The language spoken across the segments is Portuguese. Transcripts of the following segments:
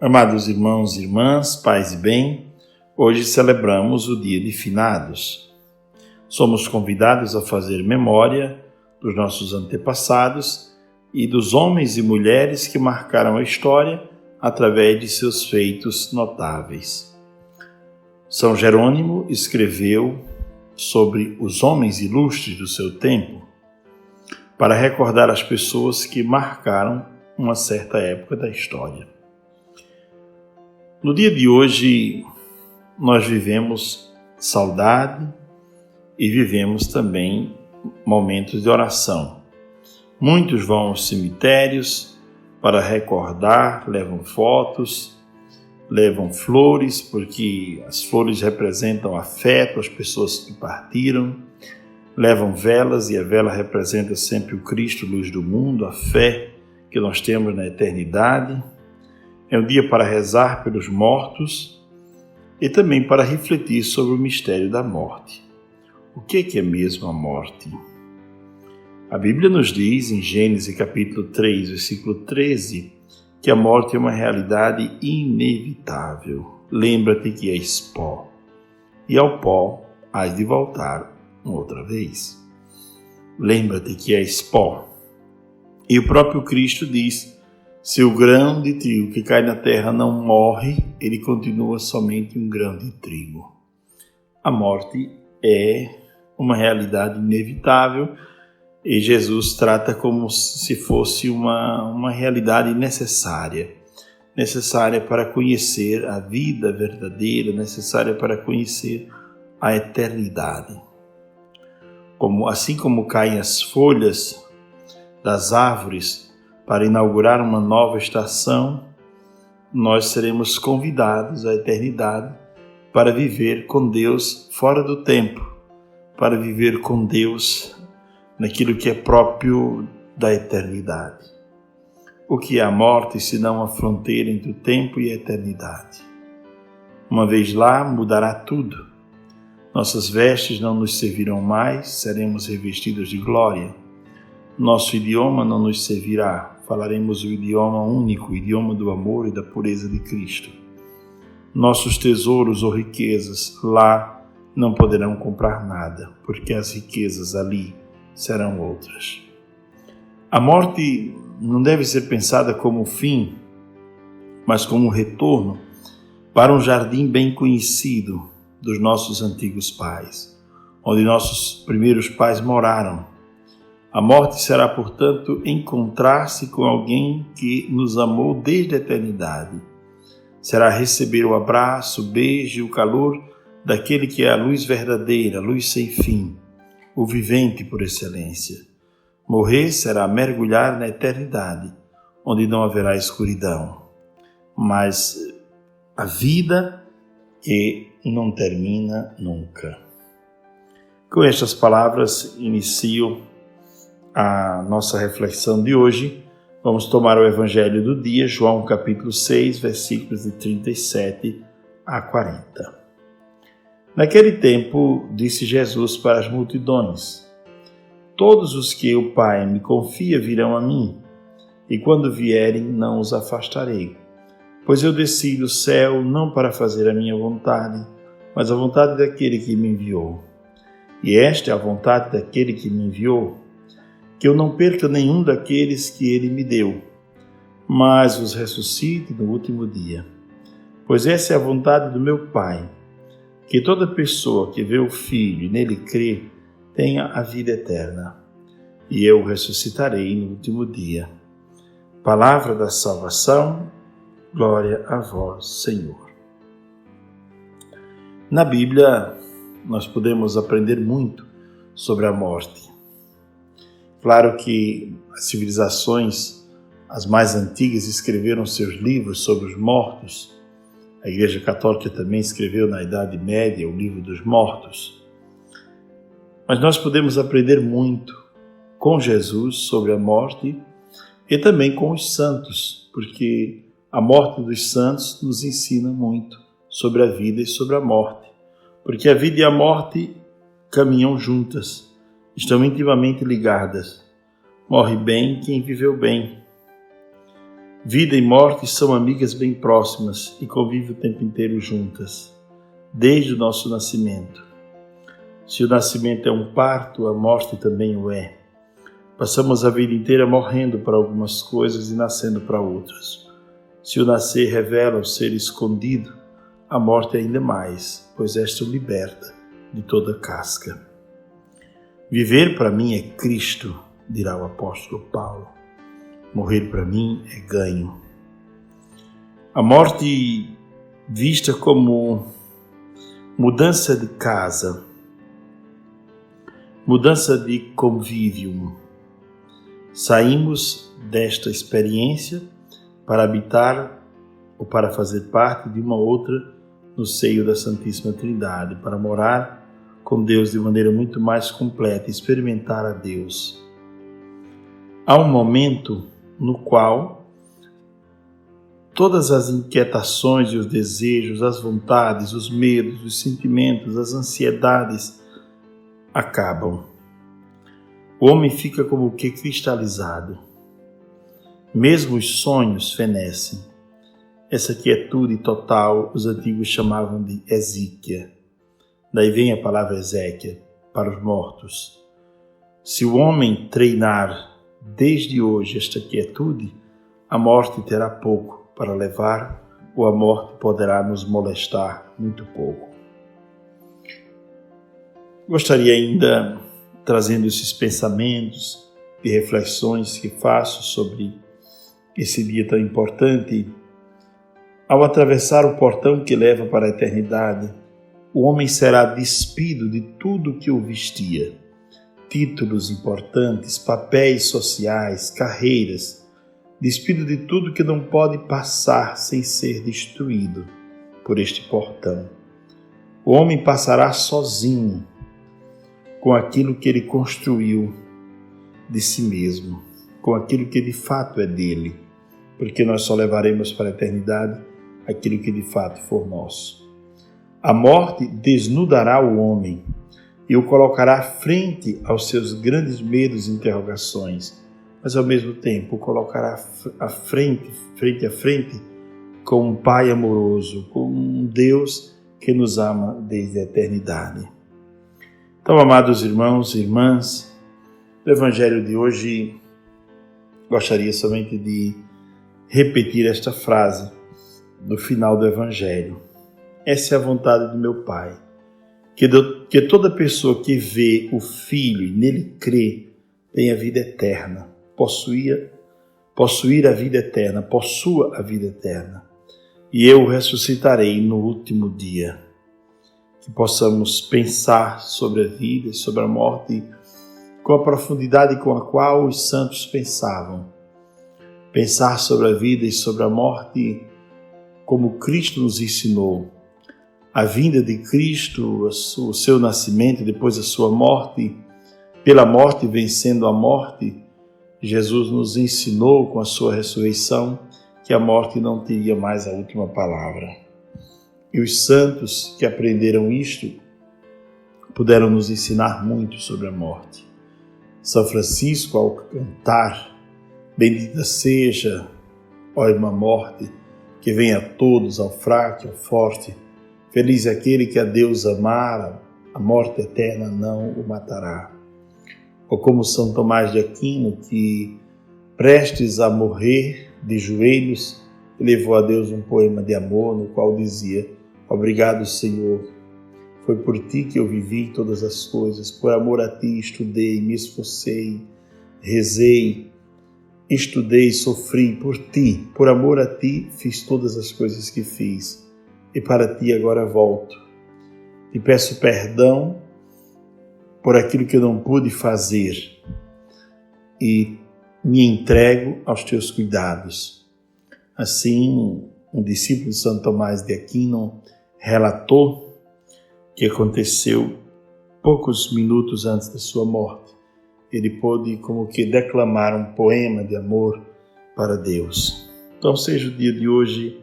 Amados irmãos e irmãs, paz e bem, hoje celebramos o dia de Finados. Somos convidados a fazer memória dos nossos antepassados e dos homens e mulheres que marcaram a história através de seus feitos notáveis. São Jerônimo escreveu sobre os homens ilustres do seu tempo para recordar as pessoas que marcaram uma certa época da história. No dia de hoje, nós vivemos saudade e vivemos também momentos de oração. Muitos vão aos cemitérios para recordar, levam fotos, levam flores, porque as flores representam afeto às pessoas que partiram, levam velas e a vela representa sempre o Cristo, luz do mundo, a fé que nós temos na eternidade. É um dia para rezar pelos mortos e também para refletir sobre o mistério da morte. O que é mesmo a morte? A Bíblia nos diz em Gênesis capítulo 3, versículo 13, que a morte é uma realidade inevitável. Lembra-te que és pó, e ao pó hás de voltar outra vez. Lembra-te que és pó. E o próprio Cristo diz: se o grão de trigo que cai na terra não morre, ele continua somente um grão de trigo. A morte é uma realidade inevitável e Jesus trata como se fosse uma realidade necessária para conhecer a vida verdadeira, necessária para conhecer a eternidade. Assim como caem as folhas das árvores para inaugurar uma nova estação, nós seremos convidados à eternidade para viver com Deus fora do tempo, para viver com Deus naquilo que é próprio da eternidade. O que é a morte senão a fronteira entre o tempo e a eternidade? Uma vez lá, mudará tudo. Nossas vestes não nos servirão mais, seremos revestidos de glória. Nosso idioma não nos servirá, falaremos o idioma único, o idioma do amor e da pureza de Cristo. Nossos tesouros ou riquezas lá não poderão comprar nada, porque as riquezas ali serão outras. A morte não deve ser pensada como o fim, mas como um retorno para um jardim bem conhecido dos nossos antigos pais, onde nossos primeiros pais moraram. A morte será, portanto, encontrar-se com alguém que nos amou desde a eternidade. Será receber o abraço, o beijo e o calor daquele que é a luz verdadeira, a luz sem fim, o vivente por excelência. Morrer será mergulhar na eternidade, onde não haverá escuridão, mas a vida que não termina nunca. Com estas palavras, inicio a nossa reflexão de hoje. Vamos tomar o Evangelho do dia, João capítulo 6, versículos de 37 a 40. Naquele tempo, disse Jesus para as multidões: todos os que o Pai me confia virão a mim, e quando vierem não os afastarei. Pois eu desci do céu não para fazer a minha vontade, mas a vontade daquele que me enviou. E esta é a vontade daquele que me enviou, que eu não perca nenhum daqueles que ele me deu, mas os ressuscite no último dia. Pois essa é a vontade do meu Pai, que toda pessoa que vê o Filho e nele crê tenha a vida eterna, e eu o ressuscitarei no último dia. Palavra da salvação, glória a vós, Senhor. Na Bíblia, nós podemos aprender muito sobre a morte. Claro que as civilizações, as mais antigas, escreveram seus livros sobre os mortos. A Igreja Católica também escreveu na Idade Média o Livro dos Mortos. Mas nós podemos aprender muito com Jesus sobre a morte e também com os santos, porque a morte dos santos nos ensina muito sobre a vida e sobre a morte, porque a vida e a morte caminham juntas, estão intimamente ligadas. Morre bem quem viveu bem. Vida e morte são amigas bem próximas e convivem o tempo inteiro juntas, desde o nosso nascimento. Se o nascimento é um parto, a morte também o é. Passamos a vida inteira morrendo para algumas coisas e nascendo para outras. Se o nascer revela o ser escondido, a morte ainda mais, pois esta o liberta de toda casca. Viver para mim é Cristo, dirá o apóstolo Paulo. Morrer para mim é ganho. A morte vista como mudança de casa, mudança de convívio. Saímos desta experiência para habitar ou para fazer parte de uma outra no seio da Santíssima Trindade, para morar com Deus de maneira muito mais completa, experimentar a Deus. Há um momento no qual todas as inquietações e os desejos, as vontades, os medos, os sentimentos, as ansiedades acabam. O homem fica como que cristalizado. Mesmo os sonhos fenecem. Essa quietude total os antigos chamavam de exíquia. Daí vem a palavra Ezequiel, para os mortos. Se o homem treinar desde hoje esta quietude, a morte terá pouco para levar, ou a morte poderá nos molestar muito pouco. Gostaria ainda, trazendo esses pensamentos e reflexões que faço sobre esse dia tão importante, ao atravessar o portão que leva para a eternidade, o homem será despido de tudo que o vestia. Títulos importantes, papéis sociais, carreiras, despido de tudo que não pode passar sem ser destruído por este portão. O homem passará sozinho com aquilo que ele construiu de si mesmo, com aquilo que de fato é dele, porque nós só levaremos para a eternidade aquilo que de fato for nosso. A morte desnudará o homem e o colocará frente aos seus grandes medos e interrogações, mas ao mesmo tempo o colocará frente a frente com um Pai amoroso, com um Deus que nos ama desde a eternidade. Então, amados irmãos e irmãs, no Evangelho de hoje, gostaria somente de repetir esta frase no final do Evangelho. Essa é a vontade do meu Pai, que toda pessoa que vê o Filho e nele crê tenha vida eterna, possuir a vida eterna, possua a vida eterna, e eu o ressuscitarei no último dia. Que possamos pensar sobre a vida e sobre a morte com a profundidade com a qual os santos pensavam. Pensar sobre a vida e sobre a morte como Cristo nos ensinou. A vinda de Cristo, o seu nascimento, depois a sua morte, pela morte vencendo a morte, Jesus nos ensinou com a sua ressurreição que a morte não teria mais a última palavra. E os santos que aprenderam isto puderam nos ensinar muito sobre a morte. São Francisco, ao cantar, bendita seja, ó irmã morte, que vem a todos, ao fraco, ao forte, feliz é aquele que a Deus amar, a morte eterna não o matará. Ou como São Tomás de Aquino, que prestes a morrer de joelhos, levou a Deus um poema de amor no qual dizia: obrigado, Senhor, foi por ti que eu vivi todas as coisas, por amor a ti estudei, me esforcei, rezei, estudei, sofri por ti, por amor a ti fiz todas as coisas que fiz, e para ti agora volto. Te peço perdão por aquilo que eu não pude fazer e me entrego aos teus cuidados. Assim, um discípulo de São Tomás de Aquino relatou que aconteceu poucos minutos antes da sua morte. Ele pôde como que declamar um poema de amor para Deus. Então seja o dia de hoje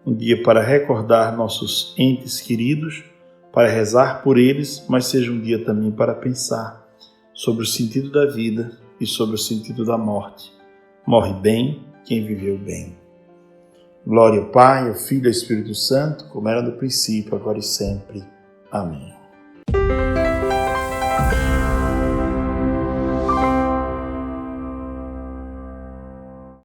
um dia para recordar nossos entes queridos, para rezar por eles, mas seja um dia também para pensar sobre o sentido da vida e sobre o sentido da morte. Morre bem quem viveu bem. Glória ao Pai, ao Filho e ao Espírito Santo, como era no princípio, agora e sempre. Amém.